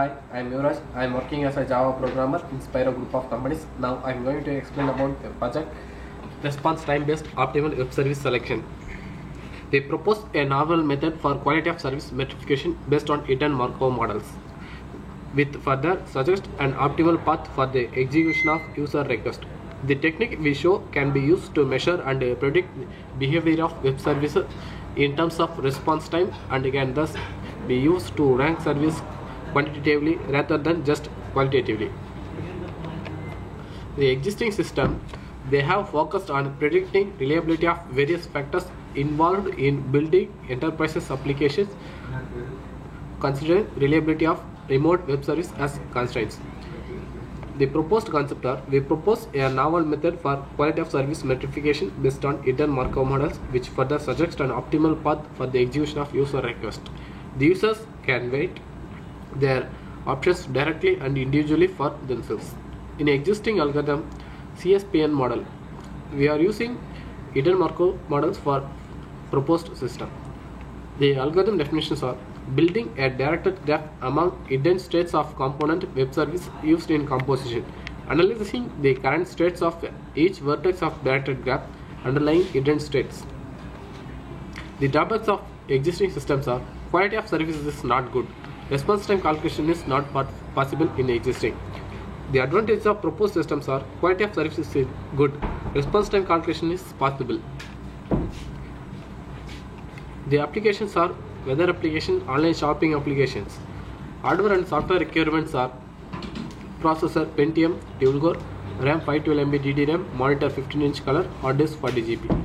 Hi, I'm Yuvraj. I'm working as a Java programmer in Spiro group of companies. Now I'm going to explain about the project response time-based optimal web service selection. We propose a novel method for quality of service metrification based on hidden Markov models, with further suggest an optimal path for the execution of user request. The technique we show can be used to measure and predict behavior of web services in terms of response time and can thus be used to rank service quantitatively rather than just qualitatively. The existing system, they have focused on predicting reliability of various factors involved in building enterprises applications, considering reliability of remote web service as constraints. The proposed concept are, we propose a novel method for quality of service metrification based on hidden Markov models, which further suggests an optimal path for the execution of user request. The users can weight their options directly and individually for themselves. In existing algorithm CSPN model, we are using hidden Markov models for proposed system. The algorithm definitions are building a directed graph among hidden states of component web service used in composition, analyzing the current states of each vertex of directed graph, underlying hidden states. The drawbacks of existing systems are quality of service is not good. Response time calculation is not possible in existing. The advantages of proposed systems are quality of service is good. Response time calculation is possible. The applications are weather application, online shopping applications. Hardware and software requirements are processor Pentium, dual core, RAM 512 MB DDRAM, monitor 15-inch color, hard disk 40 GB.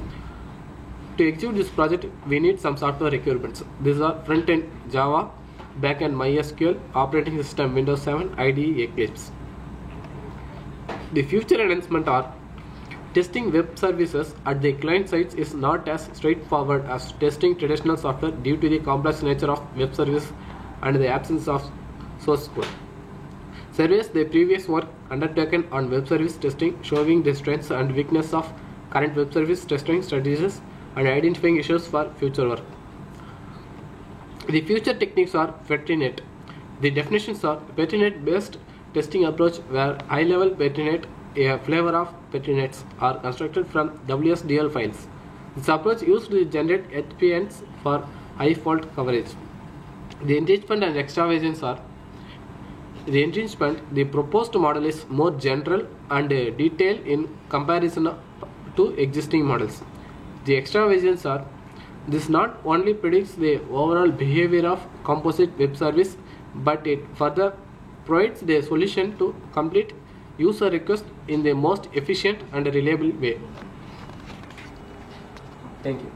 To execute this project, we need some software requirements. These are front-end Java, back-end MySQL, operating system Windows 7, IDE, Eclipse. The future enhancement are testing web services at the client sites is not as straightforward as testing traditional software due to the complex nature of web service and the absence of source code. Surveys the previous work undertaken on web service testing, showing the strengths and weaknesses of current web service testing strategies and identifying issues for future work. The future techniques are Petrinet. The definitions are Petrinet based testing approach where high-level Petrinet, a flavor of Petrinets, are constructed from WSDL files. This approach used to generate HPNs for high fault coverage. The enrichment and extravagances are the enrichment. The proposed model is more general and detailed in comparison to existing models. The extravagances are this not only predicts the overall behavior of composite web service, but it further provides the solution to complete user requests in the most efficient and reliable way. Thank you.